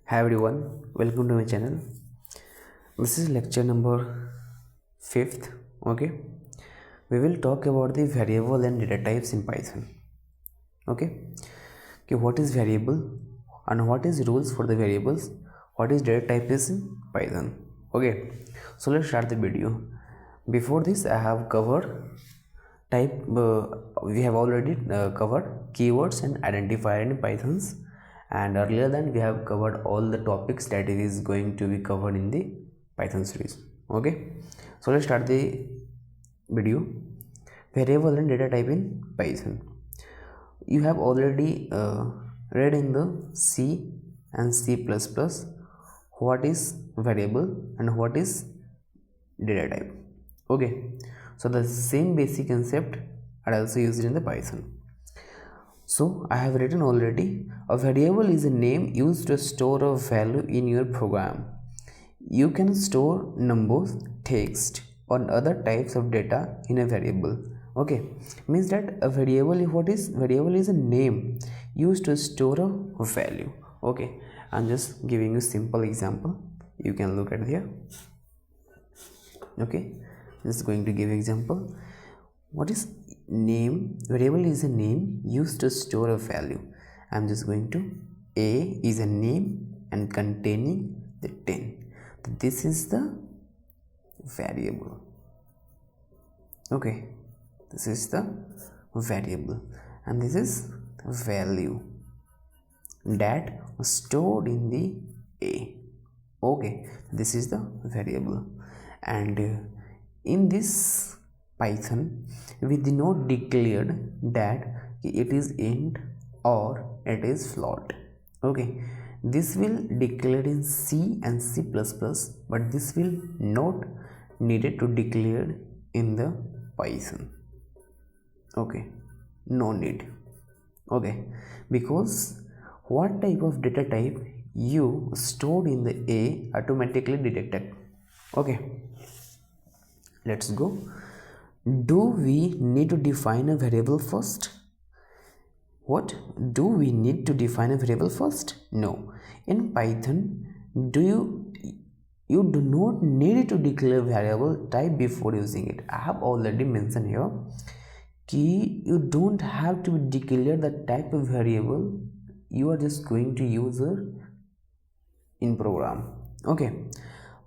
Hi everyone, welcome to my channel. This is lecture number 5th. Okay, we will talk about the variable and data types in Python. Okay, what is variable and what is rules for the variables, what is data types in Python. Okay, so let's start the video. Before this I have covered we have already covered keywords and identifier in Pythons, and earlier than we have covered all the topics that is going to be covered in the Python series. Okay, so let's start the video. Variable and data type in Python. You have already read in the C and C++ what is variable and what is data type. Okay, so the same basic concept are also used in the Python. So I have written already, a variable is a name used to store a value in your program. You can store numbers, text or other types of data in a variable. Okay, means that a variable, what is variable, is a name used to store a value. Okay, I'm just giving you simple example, you can look at here. Okay, just going to give example. What is name? Variable is a name used to store a value. I'm just going to, a is a name and containing the 10. This is the variable. Okay, this is the variable and this is value that was stored in the a. Okay, this is the variable, and in this Python we did not declared that it is int or it is float. Okay, this will declare in C and C++, but this will not needed to declare in the Python. Okay, no need. Okay, because what type of data type you stored in the A automatically detected. Okay, let's go. Do we need to define a variable first? What? Do we need to define a variable first? No. In Python, you do not need to declare variable type before using it. I have already mentioned here you don't have to declare the type of variable you are just going to use in program. Okay,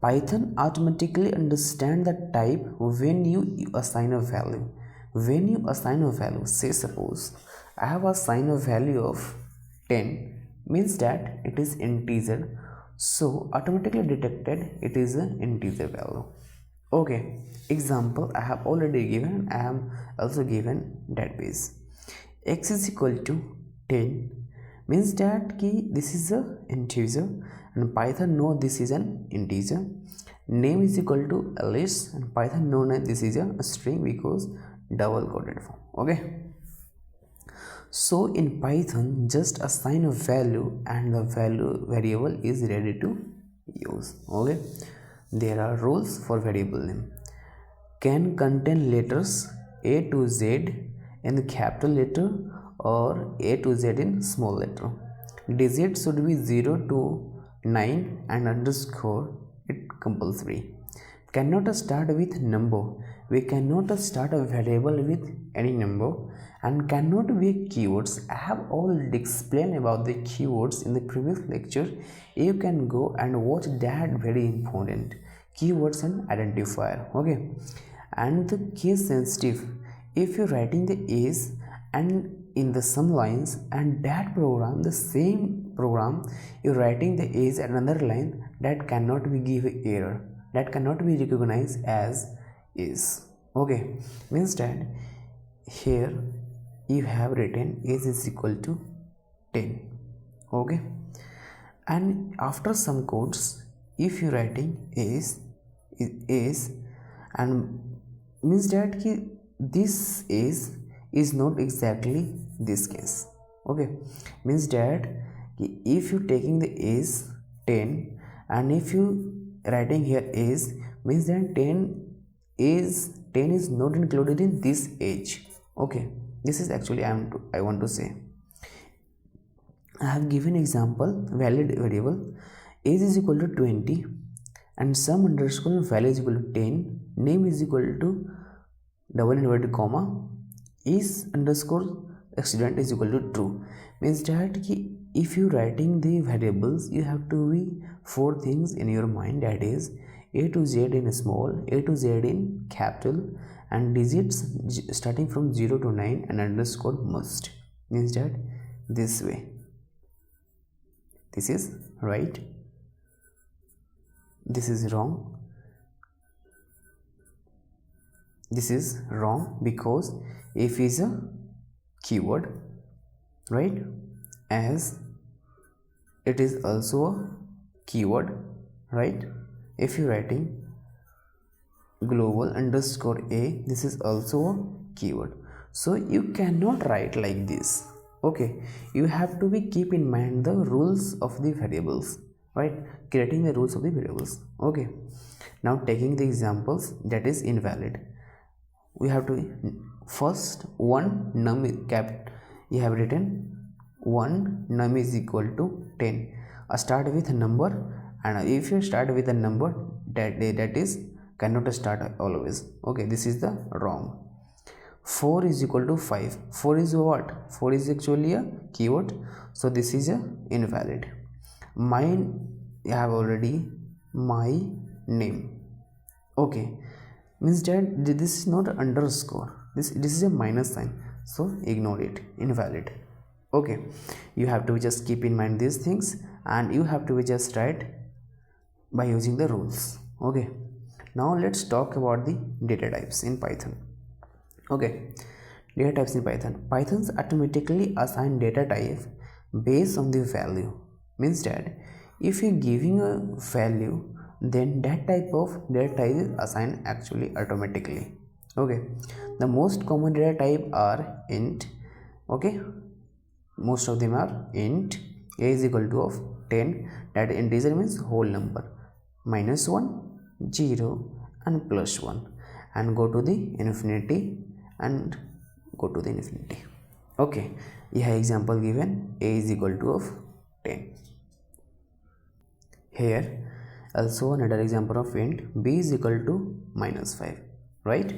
Python automatically understand the type when you assign a value. When you assign a value, say suppose I have assigned a value of 10, means that it is integer, so automatically detected it is an integer value. Okay, example I have already given, I am also given database. X is equal to 10 means that this is a integer and Python know this is an integer. Name is equal to L-6 and Python know that this is a string because double quoted form. Okay, so in Python just assign a value and the value variable is ready to use. Okay, there are rules for variable name. Can contain letters A to Z in the capital letter or A to Z in small letter. Digit should be 0 to 9 and underscore it compulsory. Cannot start with number. We cannot start a variable with any number, and cannot be keywords. I have already explained about the keywords in the previous lecture. You can go and watch that, very important, keywords and identifier. Okay, and the case sensitive, if you're writing the is and in the some lines and that program, the same program, you're writing the is at another line, that cannot be give error, that cannot be recognized as is. Okay, means that here you have written is equal to 10. Okay, and after some codes if you writing is and means that this is not exactly this case. Okay, means that if you taking the is 10 and if you writing here is, means that 10 is not included in this age. Okay, this is actually I want to say. I have given example valid variable age is equal to 20 and sum underscore value is equal to 10, name is equal to double inverted comma is underscore student is equal to true. Means that if you writing the variables, you have to be four things in your mind, that is a to z in small, a to z in capital, and digits starting from 0 to 9 and underscore must. Means that this way, this is right, this is wrong, this is wrong because if is a keyword, right, as it is also a keyword, right. If you writing global underscore a, this is also a keyword, so you cannot write like this. Okay, you have to be keep in mind the rules of the variables, right, creating the rules of the variables. Okay, now taking the examples that is invalid, we have to first one num cap, you have written one num is equal to 10, start with a number, and if you start with a number that is cannot start always. Okay, this is the wrong. 4 is equal to 5, 4 is what, 4 is actually a keyword, so this is a invalid. Mine, I have already my name. Okay, means that this is not underscore, this is a minus sign, so ignore it, invalid. Okay, you have to just keep in mind these things, and you have to just write by using the rules. Okay, now let's talk about the data types in Python. Okay, data types in Python's automatically assign data type based on the value. Means that if you're giving a value, then that type of data type is assigned actually automatically. Okay, the most common data type are int. Okay, most of them are int. A is equal to of 10, that integer means whole number, -1, 0 and +1, and go to the infinity and go to the infinity. Okay, here example given, a is equal to of 10. Here also another example of int, b is equal to -5, right.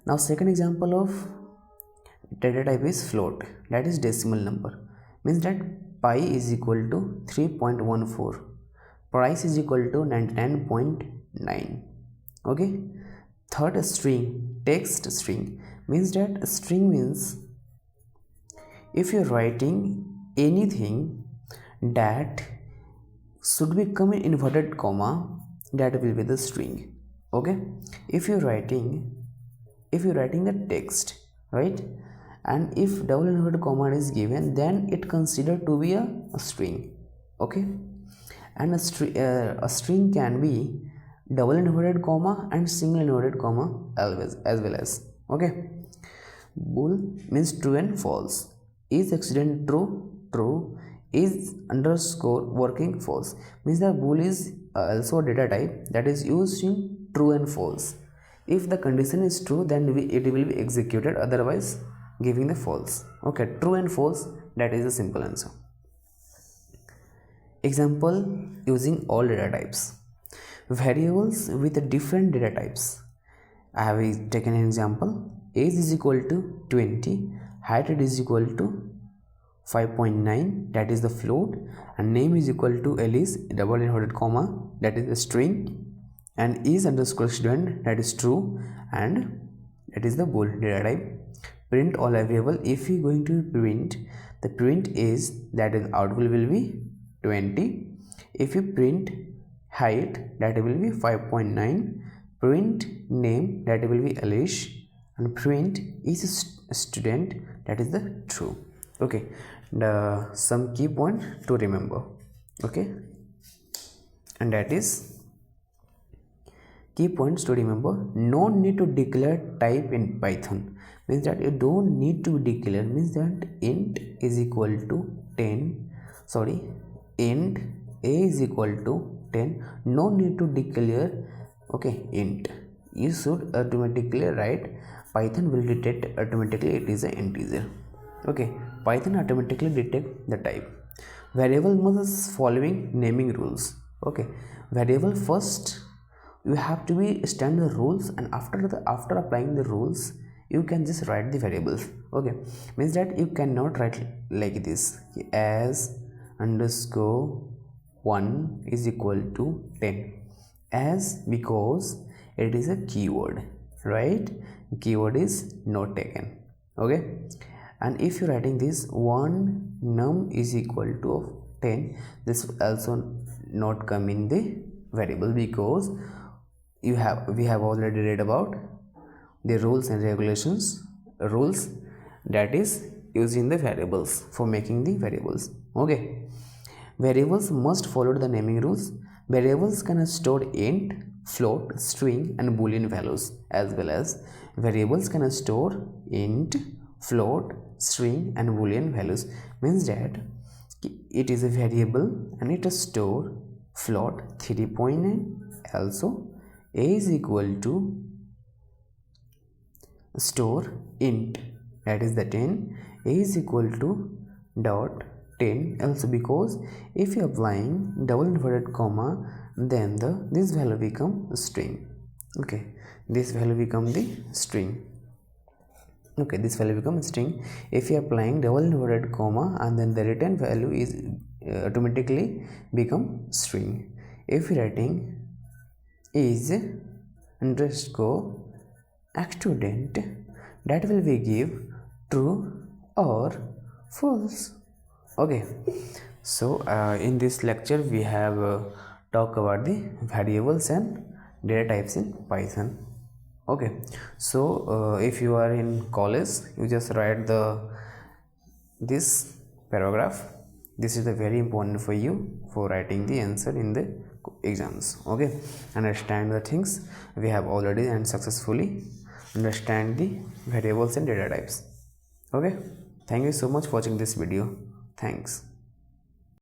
Now second example of data type is float, that is decimal number. Means that pi is equal to 3.14, price is equal to 99.9. okay, third string, text string. Means that string means if you're writing anything that should be come in inverted comma, that will be the string. Okay, if you're writing the text, right, and if double inverted comma is given, then it considered to be a string. Okay, and a string can be double inverted comma and single inverted comma always as well as. Okay, bool means true and false. Is accident true? True. Is underscore working? False. Means the bool is also a data type that is used in true and false. If the condition is true, then it will be executed, otherwise giving the false. Okay, true and false, that is a simple answer. Example using all data types. Variables with different data types. I have taken an example. Age is equal to 20, height is equal to 5.9, that is the float, and name is equal to Alice, double inverted comma, that is a string, and is underscore student, that is true, and that is the bool data type. Print all variable. If we going to print, the print is that is output will be 20. If you print height, that will be 5.9. Print name, that will be Alice, and print is student, that is the true. Okay, some key point to remember. Okay, and that is key points to remember. No need to declare type in Python. Means that you don't need to declare. Means that int is equal to 10, sorry, int a is equal to 10. No need to declare. Okay, int, you should automatically write, Python will detect automatically it is an integer. Okay, Python automatically detect the type. variable must following naming rules. Okay, variable first you have to be standard rules, and after applying the rules you can just write the variables. Okay, means that you cannot write like this, as underscore 1 is equal to 10, as because it is a keyword, right? Keyword is not taken. Okay, and if you're writing this 1 num is equal to 10, this also not come in the variable, because we have already read about the rules and regulations, rules that is used in the variables for making the variables. Okay, variables must follow the naming rules. Variables can store int, float, string and boolean values, as well as variables can store int, float, string and boolean values. Means that it is a variable and it store float 3.9, also a is equal to store int, that is the 10, a is equal to dot 10, also because if you applying double inverted comma, then this value become string. Okay, this value become the string. Okay, this value becomes string if you are applying double inverted comma, and then the return value is automatically become string. If you writing is underscore student, that will be give true or false. Okay, so in this lecture we have talked about the variables and data types in Python. Okay, so if you are in college, you just write this paragraph. This is the very important for you for writing the answer in the exams. Okay, understand the things we have already and successfully understand the variables and data types. Okay, thank you so much for watching this video. Thanks.